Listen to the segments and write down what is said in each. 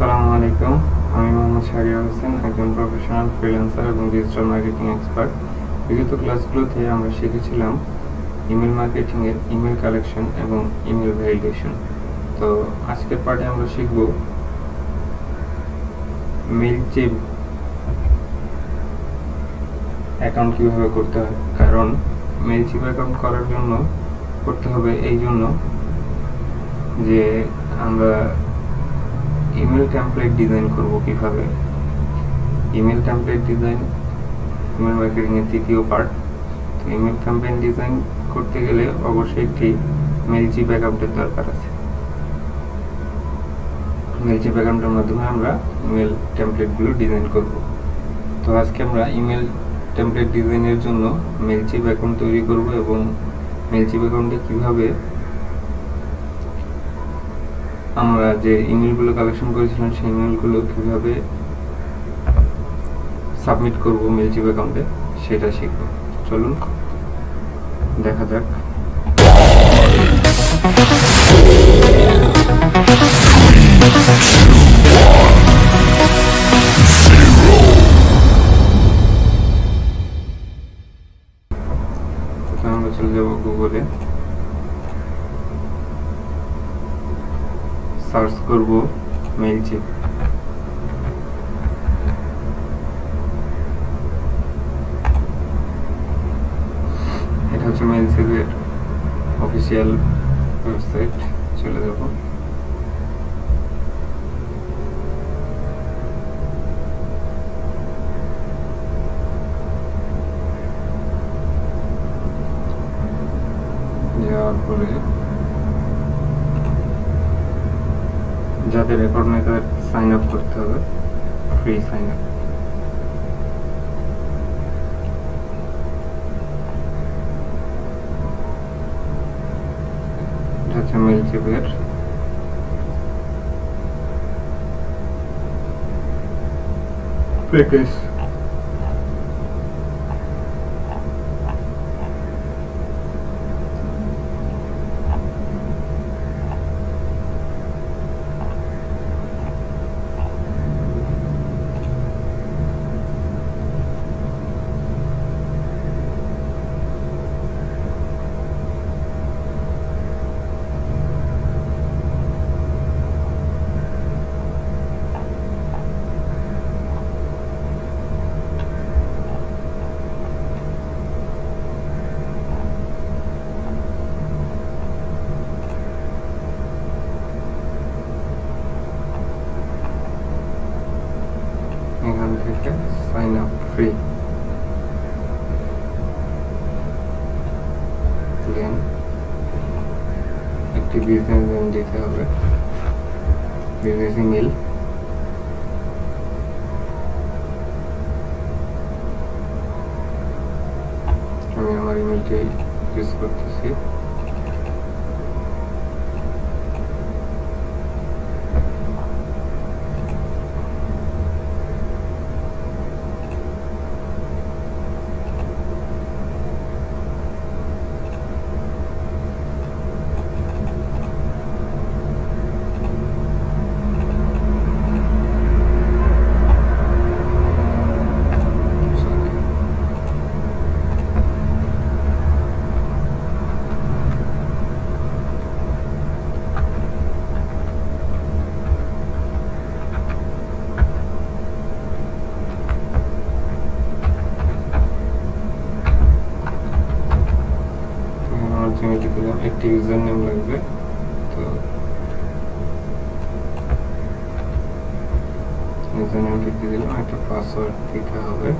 আসসালামু আলাইকুম। আমি মোহাম্মদ শাহরিয়ার হোসেন, একজন প্রফেশনাল ফ্রিল্যান্সার এবং ডিজিটাল মার্কেটিং এক্সপার্ট। বিগত ক্লাসগুলোতে আমরা শিখেছিলাম ইমেল মার্কেটিংয়ের ইমেল কালেকশন এবং ইমেল ভ্যালিডেশন। তো আজকের পার্টে আমরা শিখব মেইলচিপ অ্যাকাউন্ট কীভাবে করতে হয়। কারণ মেইলচিপ অ্যাকাউন্ট করার জন্য করতে হবে এই জন্য যে আমরা ইমেল টেমপ্লেট ডিজাইন করব কিভাবে। ইমেল টেমপ্লেট ডিজাইন ইমেল মার্কেটিংয়ের তৃতীয় পার্ট। তো ইমেল ক্যাম্পেইন ডিজাইন করতে গেলে অবশ্যই একটি মেইলচিপ অ্যাকাউন্টের দরকার আছে। মেইলচিপ অ্যাকাউন্টের মাধ্যমে আমরা ইমেল টেমপ্লেটগুলো ডিজাইন করব। তো আজকে আমরা ইমেল টেমপ্লেট ডিজাইনের জন্য মেইলচিপ অ্যাকাউন্ট তৈরি করব এবং মেইলচিপ অ্যাকাউন্টে কিভাবে আমরা যে ইমেলগুলো কালেকশন করেছিলাম সেই ইমেলগুলো কিভাবে সাবমিট করব মেইলচিপ অ্যাকাউন্টে সেটা শিখব। চলুন দেখা যাক। আমরা চলে যাব গুগলে, সার্চ করব মেইলচিপ। এটা হচ্ছে মেইলচিপের অফিসিয়াল ওয়েবসাইট। চলে যাব। যাওয়ার পরে যাদের রেকর্ড নেই তাদের সাইন আপ করতে হবে, ফ্রি সাইন আপ। এটা হচ্ছে মেইলচিপের প্যাকেজ। এখান থেকে সাইন আপ ফ্রি, দেন একটি বিজনেস নেম দিতে হবে, বিজনেস ইমেল। আমি আমার ইমেলটি ইউজ করতেছি। দিলাম, একটি ইউজার নেম লাগবে। তো ইউজার নেম লিখে দিলাম, একটা পাসওয়ার্ড দিতে হবে।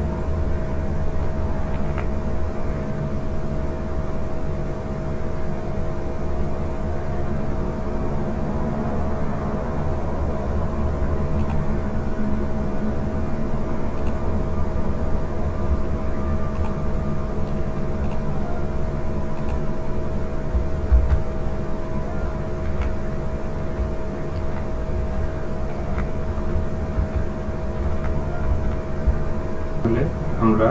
আমরা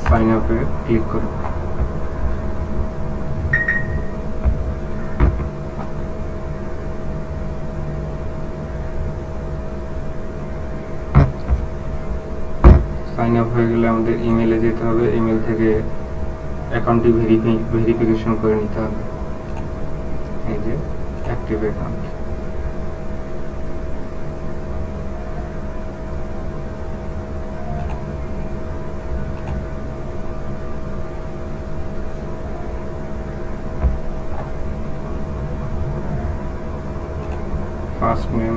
সাইন আপে ক্লিক করব। সাইন আপ হয়ে গেলে আমাদের ইমেলে যেতে হবে, ইমেল থেকে অ্যাকাউন্টটি ভেরিফিকেশন করে নিতে হবে। এই যে active account. First name,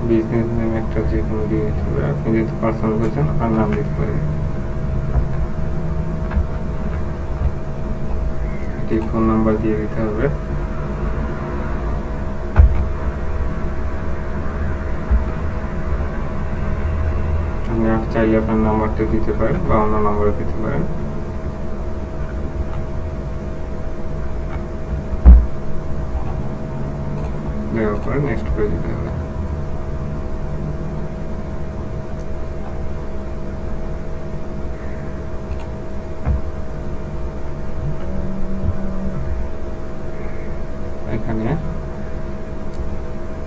business name একটা যে কোনো দিয়ে দিতে হবে। আপনি যেহেতু পার্সোনাল করছেন আপনার নাম দিতে পারেন। এটি ফোন নাম্বার দিয়ে দিতে হবে। আপনি চাইলে আপনার নাম্বারটা দিতে পারেন বা অন্য নাম্বারও দিতে পারেন। দেওয়ার পরে নেক্সট করে দিতে হবে। এখানে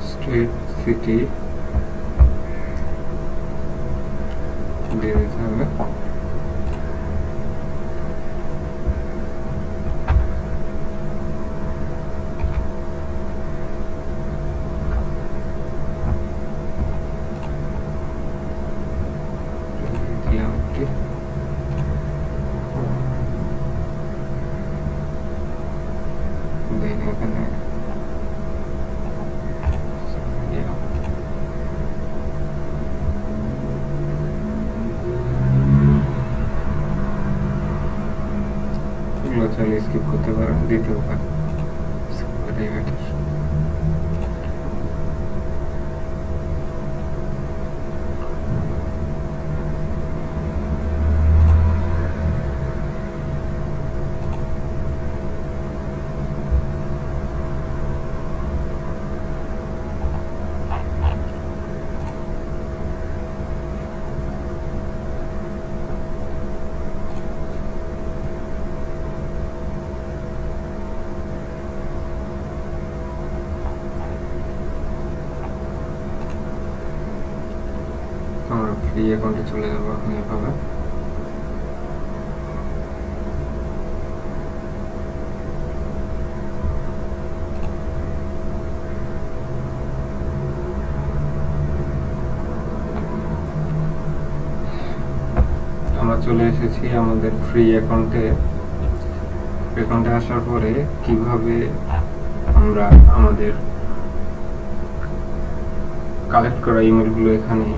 স্ট্রিট সিটি দিয়ে দিতে হবে। এখানে চাইলে স্কিপ করতে পারেন, দিতেও পারেন। আমরা ফ্রি অ্যাকাউন্টে চলে যাবো এখন এভাবে। আমরা চলে এসেছি আমাদের ফ্রি অ্যাকাউন্টে। অ্যাকাউন্টে আসার পরে কিভাবে আমরা আমাদের কালেক্ট করা ইমেলগুলো এখানে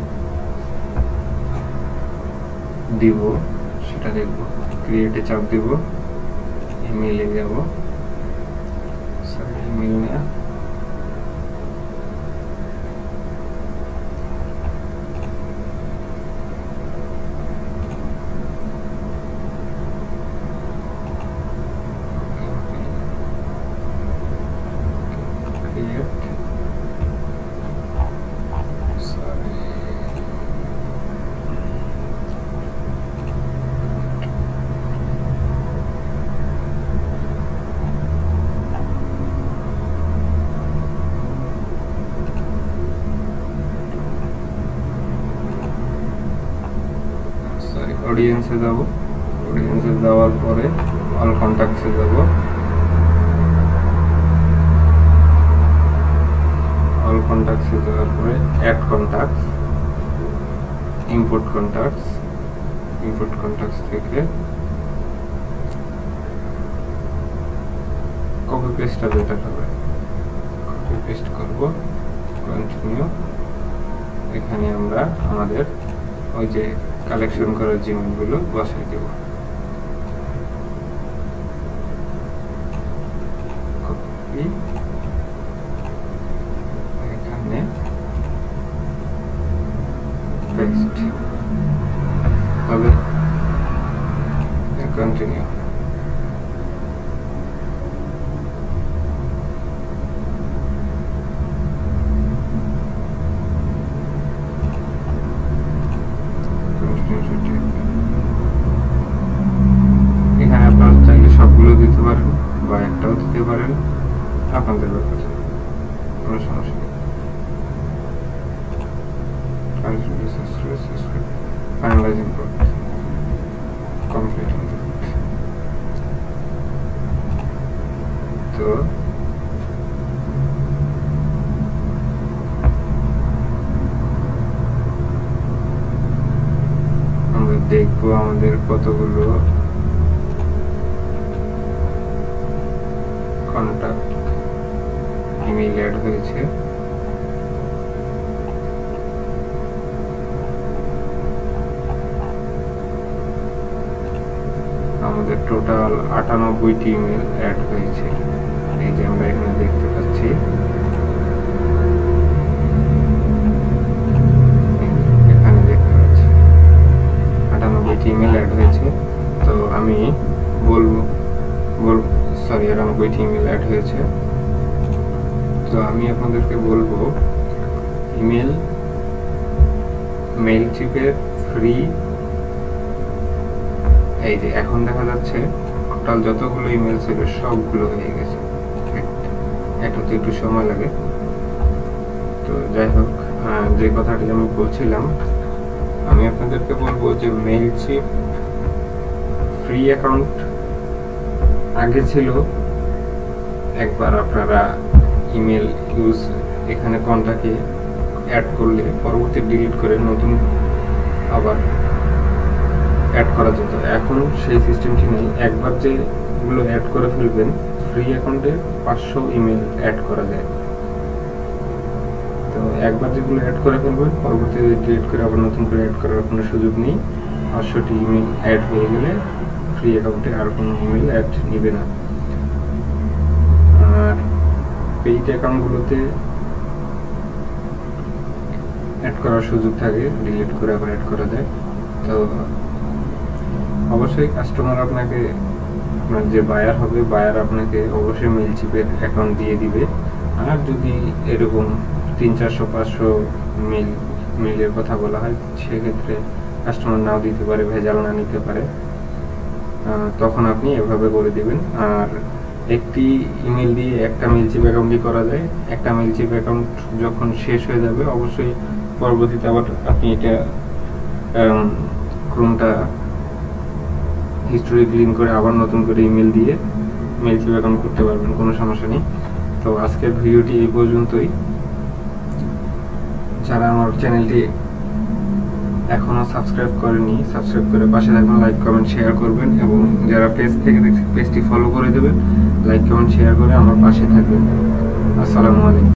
দিব সেটা দেখব। ক্রিয়েটে চাপ দিব, ইমেইলে যাব, ইমেইল নেয়া, অডিয়েন্সে যাব। অডিয়েন্সে যাওয়ার পরে অল কন্ট্যাক্টসে যাব। অল কন্ট্যাক্টসে যাওয়ার পরে add contacts, import contacts. Import contacts থেকে কপি পেস্টটা বেটার হবে। কপি পেস্ট করব, কন্টিনিউ। এখানে আমরা আমাদের ওই যে কালেকশন করার জিনিসগুলো বসাই দেব। কপি, এখানে পেস্ট হবে, কন্টিনিউ। আপনাদের ব্যাপার, কোনো সমস্যা নেই। Finalizing process, completing the তো আমরা দেখবো আমাদের কতগুলো কন্টাক্ট ইমেইল অ্যাড হয়েছে। আমাদের টোটাল 98টি ইমেল অ্যাড হয়েছে, এই যে আমরা এখানে দেখতে পাচ্ছি। এখানে দেখতে পাচ্ছি 98টি ইমেল অ্যাড হয়েছে। তো আমি বলবো 98টি ইমেল অ্যাড হয়েছে। তো আমি আপনাদেরকে বলবো মেইলচিপের ফ্রি, এই যে এখন দেখা যাচ্ছে টোটাল যতগুলো ইমেল ছিল সবগুলো হয়ে গেছে। এটাতে একটু সময় লাগে। তো যাই হোক, যে কথাটি আমি বলছিলাম, আমি আপনাদেরকে বলবো যে মেইলচিপ ফ্রি অ্যাকাউন্ট আগে ছিল। একবার আপনারা ইমেল ইউজ এখানে কন্টাক্টে অ্যাড করলে পরবর্তী ডিলিট করে নতুন আবার অ্যাড করা যেত। এখন সেই সিস্টেমটি নেই। একবার যেগুলো অ্যাড করে ফেলবেন, ফ্রি অ্যাকাউন্টে 500 ইমেল অ্যাড করা যায়। তো একবার যেগুলো অ্যাড করে ফেলবেন, পরবর্তীতে ডিলিট করে আবার নতুন করে অ্যাড করার কোনো সুযোগ নেই। 500টি ইমেল অ্যাড হয়ে গেলে ফ্রি অ্যাকাউন্টে আর কোনো ইমেল অ্যাড নেবে না। আর পেইড অ্যাকাউন্টগুলোতে অ্যাড করার সুযোগ থাকে, ডিলিট করে আবার অ্যাড করা যায়। তো অবশ্যই কাস্টমার আপনাকে, আপনার যে বায়ার হবে, বায়ার আপনাকে অবশ্যই মেইলচিপের অ্যাকাউন্ট দিয়ে দিবে। আর যদি এরকম 300-400 মেইলের কথা বলা হয়, সেক্ষেত্রে কাস্টমার নাও দিতে পারে, ভেজাল না নিতে পারে, তখন আপনি এভাবে করে দিবেন। আর একটি ইমেল দিয়ে একটা মেইলচিপ অ্যাকাউন্টই করা যায়। একটা মেইলচিপ অ্যাকাউন্ট যখন শেষ হয়ে যাবে, অবশ্যই পরবর্তীতে আবার আপনি এটা ক্রোমটা হিস্টোরি ক্লিন করে আবার নতুন করে ইমেল দিয়ে মেইলচিপ অ্যাকাউন্ট করতে পারবেন, কোনো সমস্যা নেই। তো আজকের ভিডিওটি এই পর্যন্তই। যারা আমার চ্যানেলটি এখনো সাবস্ক্রাইব করেনি, সাবস্ক্রাইব করে পাশে থাকবেন, লাইক কমেন্ট শেয়ার করবেন, এবং যারা পেজ থেকে দেখছেন পেজটি ফলো করে দেবেন, লাইক কমেন্ট শেয়ার করে আমার পাশে থাকবেন। আসসালামু আলাইকুম।